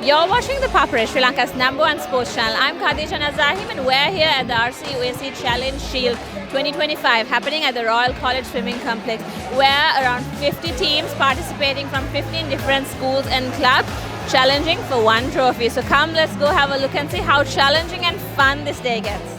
You're watching the Papare, Sri Lanka's #1 sports channel. I'm Khadija Nazahim and we're here at the RCUAC Challenge Shield 2025 happening at the Royal College Swimming Complex, where around 50 teams participating from 15 different schools and clubs challenging for one trophy. So come, let's go have a look and see how challenging and fun this day gets.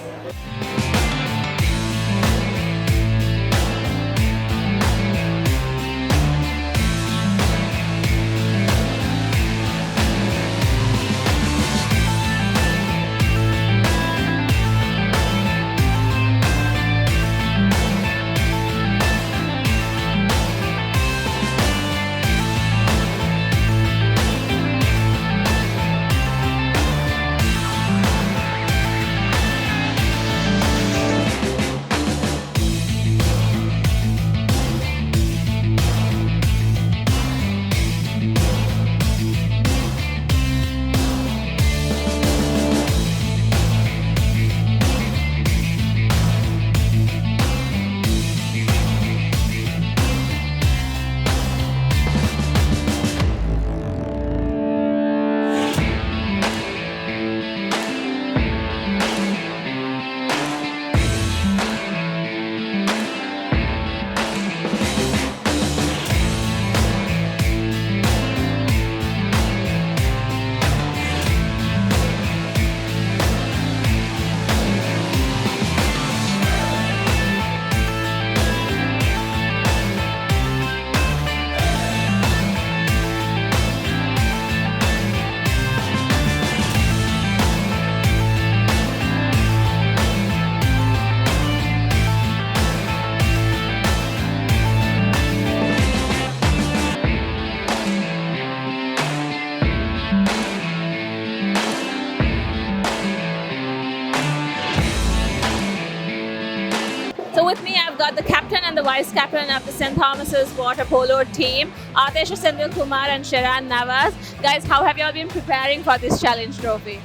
So with me, I've got the captain and the vice captain of the St. Thomas's water polo team, Atesha Sendil Kumar and Sharan Nawaz. Guys, how have you all been preparing for this challenge trophy?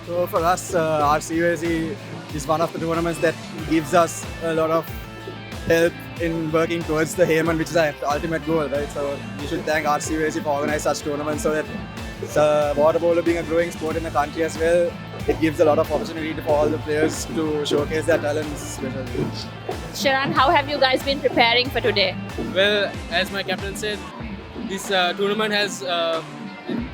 So for us, RCUAC is one of the tournaments that gives us a lot of help in working towards the aim, which is our ultimate goal, right? So we should thank RCUAC for organizing such tournaments so that water polo being a growing sport in the country as well, it gives a lot of opportunity for all the players to showcase their talents. Sharan, how have you guys been preparing for today? Well, as my captain said, this tournament has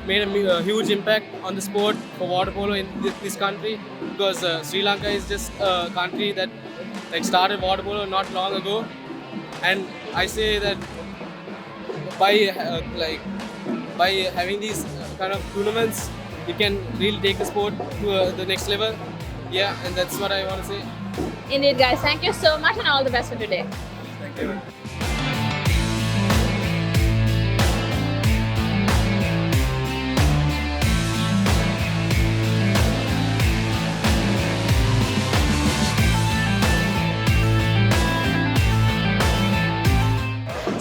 made a huge impact on the sport for water polo in this country, because Sri Lanka is just a country that started water polo not long ago, and I say that by having these kind of tournaments, you can really take the sport to the next level. Yeah, and that's what I want to say. Indeed, guys. Thank you so much and all the best for today. Thank you.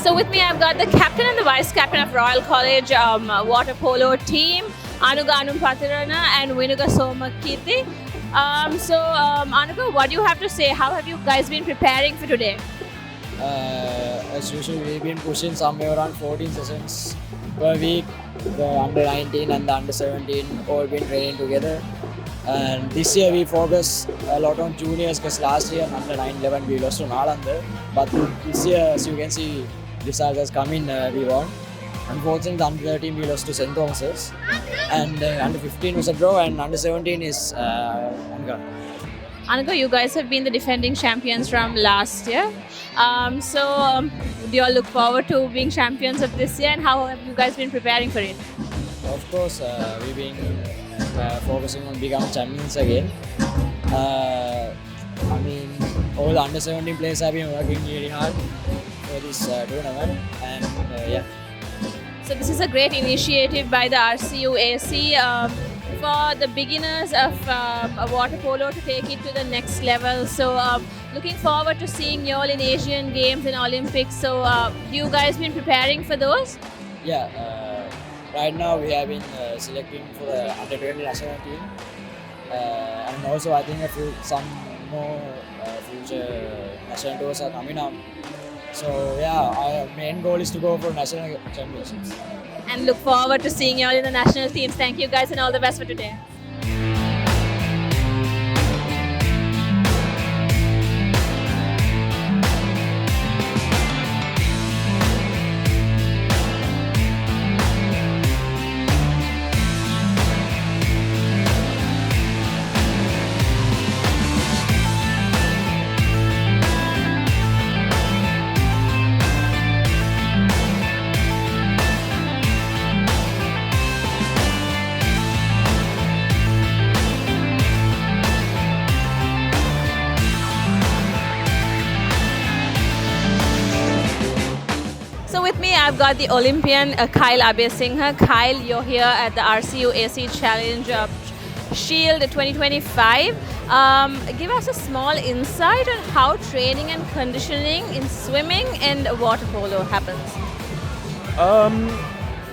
So with me, I've got the captain and the vice captain of Royal College water polo team, Anuga Anumpatirana and Vinuga Somakirti. Anuga, what do you have to say? How have you guys been preparing for today? As usual, we've been pushing somewhere around 14 sessions per week. The under 19 and the under 17 all been training together. And this year we focus a lot on juniors, because last year under 9-11 we lost to Nalanda. But this year, as you can see, results has come in, we won. Unfortunately, under 13 we lost to St. Thomas's, and under 15 was a draw, and under 17 is ongoing. Anuga, you guys have been the defending champions from last year. Do you all look forward to being champions of this year, and how have you guys been preparing for it? Of course, we've been focusing on becoming champions again. All the under 17 players have been working really hard for this tournament, and yeah. So this is a great initiative by the RCUAC for the beginners of water polo to take it to the next level. So looking forward to seeing you all in Asian Games and Olympics. So you guys been preparing for those? Yeah, right now we have been selecting for the under 20 national team, and also I think some more future national tours are coming up. So yeah, our main goal is to go for national championships. and look forward to seeing you all in the national teams. Thank you guys and all the best for today. So with me, I've got the Olympian Kyle Abhay-Singha. Kyle, you're here at the RCUAC Challenge Shield 2025. Give us a small insight on how training and conditioning in swimming and water polo happens.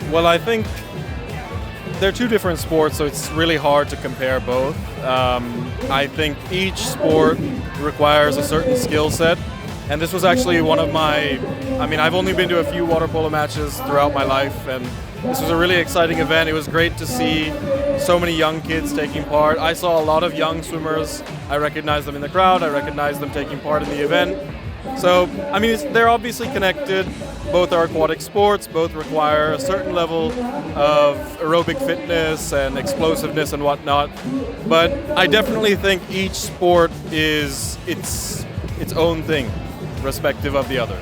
Well, I think they're two different sports, so it's really hard to compare both. I think each sport requires a certain skill set. And this was actually one of I've only been to a few water polo matches throughout my life, and this was a really exciting event. It was great to see so many young kids taking part. I saw a lot of young swimmers. I recognized them in the crowd. I recognized them taking part in the event. So, they're obviously connected. Both are aquatic sports. Both require a certain level of aerobic fitness and explosiveness and whatnot. But I definitely think each sport is its own thing, respective of the other.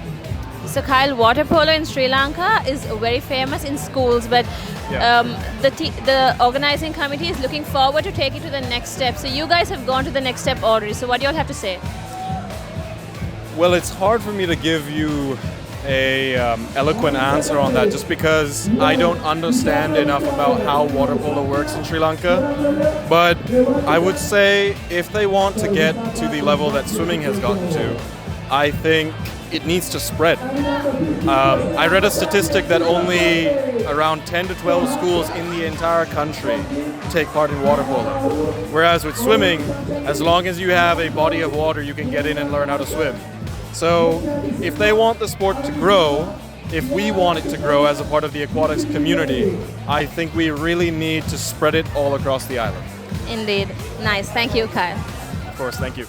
So Kyle, water polo in Sri Lanka is very famous in schools, but the organizing committee is looking forward to take it to the next step. So you guys have gone to the next step already. So what do you all have to say? Well, it's hard for me to give you a eloquent answer on that, just because I don't understand enough about how water polo works in Sri Lanka. But I would say if they want to get to the level that swimming has gotten to, I think it needs to spread. I read a statistic that only around 10 to 12 schools in the entire country take part in water polo. Whereas with swimming, as long as you have a body of water, you can get in and learn how to swim. So if they want the sport to grow, if we want it to grow as a part of the aquatics community, I think we really need to spread it all across the island. Indeed. Nice. Thank you, Kyle. Of course, thank you.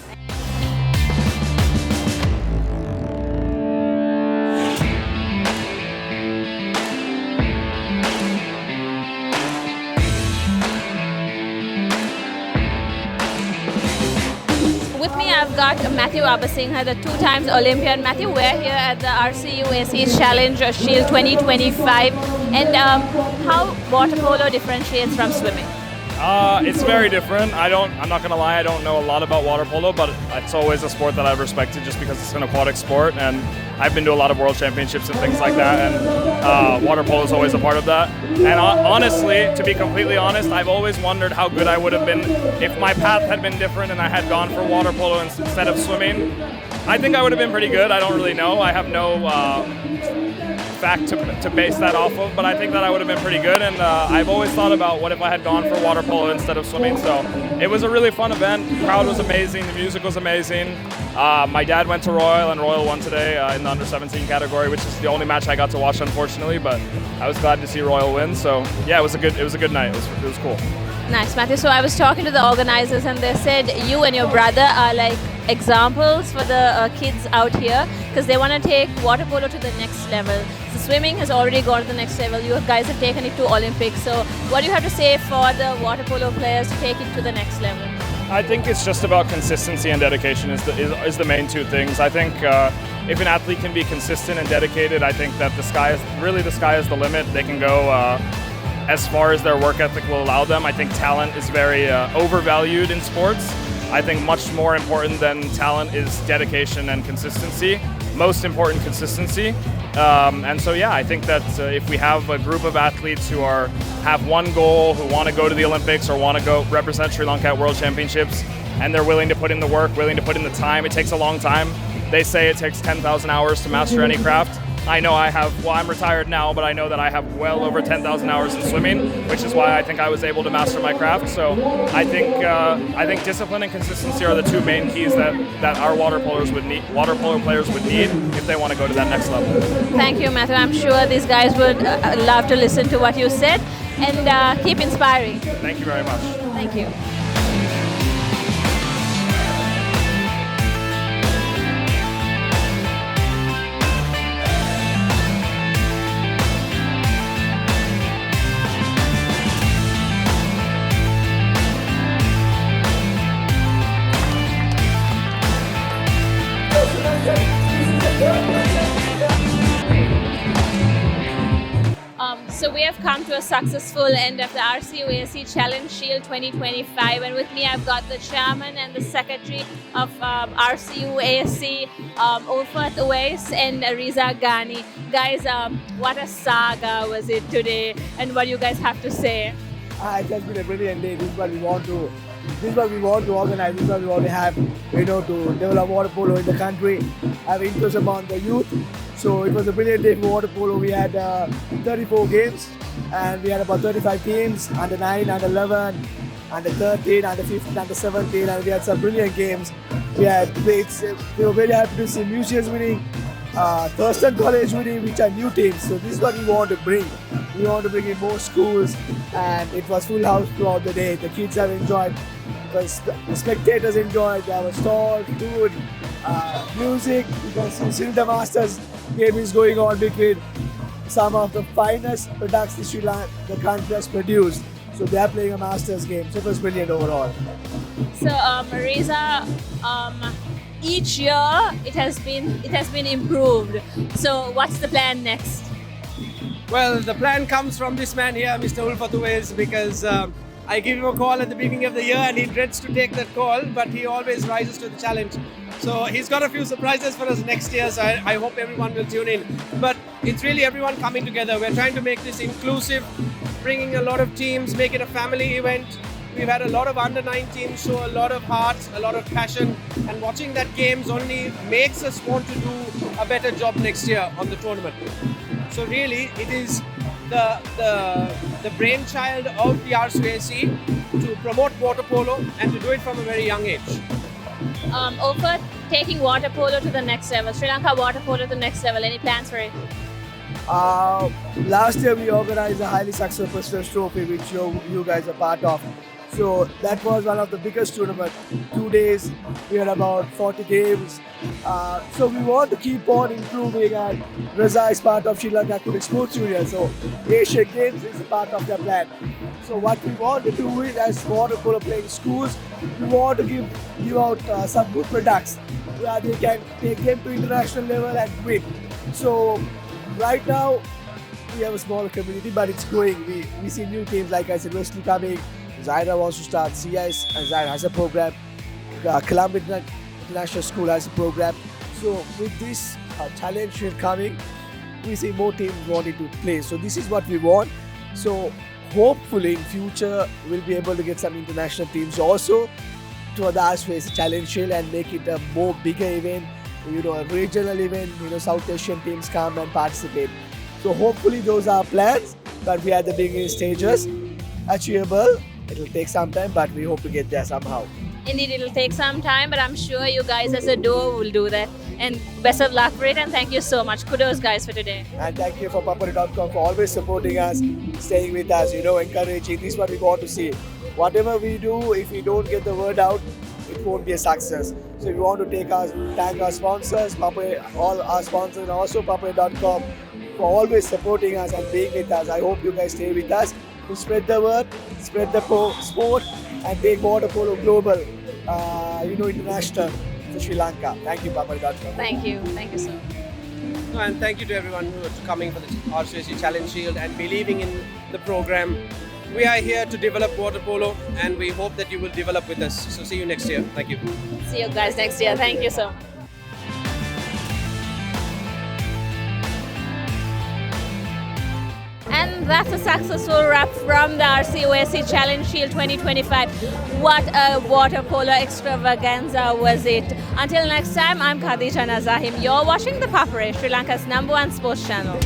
With me, I've got Matthew Abhay-Singha, the two-times Olympian. Matthew, we're here at the RCUAC Challenge Shield 2025. And how water polo differentiates from swimming? It's very different. I'm not gonna lie, I don't know a lot about water polo, but it's always a sport that I've respected just because it's an aquatic sport, and I've been to a lot of world championships and things like that, and water polo is always a part of that. And honestly, to be completely honest, I've always wondered how good I would have been if my path had been different and I had gone for water polo instead of swimming. I think I would have been pretty good. I don't really know. I have no fact to base that off of, but I think that I would have been pretty good, and I've always thought about what if I had gone for water polo instead of swimming. So it was a really fun event. The crowd was amazing, the music was amazing. My dad went to Royal, and Royal won today in the under 17 category, which is the only match I got to watch, unfortunately, but I was glad to see Royal win. So yeah, it was a good night. It was cool. Nice, Matthew. So I was talking to the organizers, and they said you and your brother are like examples for the kids out here, because they want to take water polo to the next level. So swimming has already gone to the next level. You guys have taken it to Olympics. So what do you have to say for the water polo players to take it to the next level? I think it's just about consistency and dedication is the main two things. I think if an athlete can be consistent and dedicated, I think that the sky is the limit. They can go as far as their work ethic will allow them. I think talent is very overvalued in sports. I think much more important than talent is dedication and consistency. Most important, consistency. And so yeah, I think that if we have a group of athletes who have one goal, who want to go to the Olympics or want to go represent Sri Lanka at World Championships, and they're willing to put in the work, willing to put in the time. It takes a long time. They say it takes 10,000 hours to master any craft. I know I'm retired now, but I know that I have well over 10,000 hours in swimming, which is why I think I was able to master my craft. So I think discipline and consistency are the two main keys that our water polo players would need if they want to go to that next level. Thank you, Matthew. I'm sure these guys would love to listen to what you said, and keep inspiring. Thank you very much. Thank you. So we have come to a successful end of the RCUAC Challenge Shield 2025, and with me I've got the chairman and the secretary of RCUAC, Ulfat Uwais and Riza Ghani. Guys, what a saga was it today, and what do you guys have to say? It has been a brilliant day. This is what we want to organize. This is what we want to have, to develop water polo in the country, have interest among the youth. So it was a brilliant day for water polo. We had 34 games, and we had about 35 teams, under 9, under 11, under 13, under 15, under 17, and we had some brilliant games. We were very happy to see Museums winning, Thurston College winning, which are new teams. So this is what we want to bring. We want to bring in more schools, and it was full house throughout the day. The kids have enjoyed, the spectators enjoyed. There was stalls, food, music. You can see Cinta Masters game is going on between some of the finest products the country has produced. So they are playing a Masters game. So it was brilliant overall. So Riza, each year it has been improved. So what's the plan next? Well, the plan comes from this man here, Mr. Ulfat Uwais, because I give him a call at the beginning of the year and he dreads to take that call, but he always rises to the challenge. So he's got a few surprises for us next year, so I hope everyone will tune in. But it's really everyone coming together. We're trying to make this inclusive, bringing a lot of teams, make it a family event. We've had a lot of under-19 show a lot of heart, a lot of passion, and watching that games only makes us want to do a better job next year on the tournament. So really, it is the brainchild of the RCUAC to promote water polo and to do it from a very young age. Ulfat, taking water polo to the next level, Sri Lanka water polo to the next level, any plans for it? Last year we organized a highly successful President's Trophy, which you guys are part of. So that was one of the biggest tournaments. 2 days, we had about 40 games. So we want to keep on improving, and Reza is part of Sri Lanka Aquatic Sports Union. So Asian Games is part of their plan. So what we want to do is, as water polo playing schools, we want to give out some good products where they can take them to international level and win. So right now we have a small community, but it's growing. We see new teams, like I said, Wesley coming. Zaira wants to start CIS, and Zaira has a program. Columbia International School has a program. So with this challenge shield coming, we see more teams wanting to play. So this is what we want. So hopefully in future we'll be able to get some international teams also to the RCUAC Challenge Shield and make it a more bigger event, a regional event. South Asian teams come and participate. So hopefully those are plans, but we are at the beginning stages. Achievable. It'll take some time, but we hope to get there somehow. Indeed, it'll take some time, but I'm sure you guys as a duo will do that. And best of luck for it, and thank you so much. Kudos, guys, for today. And thank you for Papare.com for always supporting us, staying with us, encouraging. This is what we want to see. Whatever we do, if we don't get the word out, it won't be a success. So we want to thank our sponsors, all our sponsors, and also Papare.com for always supporting us and being with us. I hope you guys stay with us to spread the word, spread the sport, and take water polo global, international for Sri Lanka. Thank you, Papare.com. Thank you so much. And thank you to everyone who is coming for the RCUAC Challenge Shield and believing in the program. We are here to develop water polo, and we hope that you will develop with us. So see you next year. Thank you. See you guys next year. Thank you so much. And And that's a successful wrap from the RCUAC Challenge Shield 2025. What a water polo extravaganza was it. Until next time, I'm Khadija Nazahim. You're watching the Papare, Sri Lanka's #1 sports channel.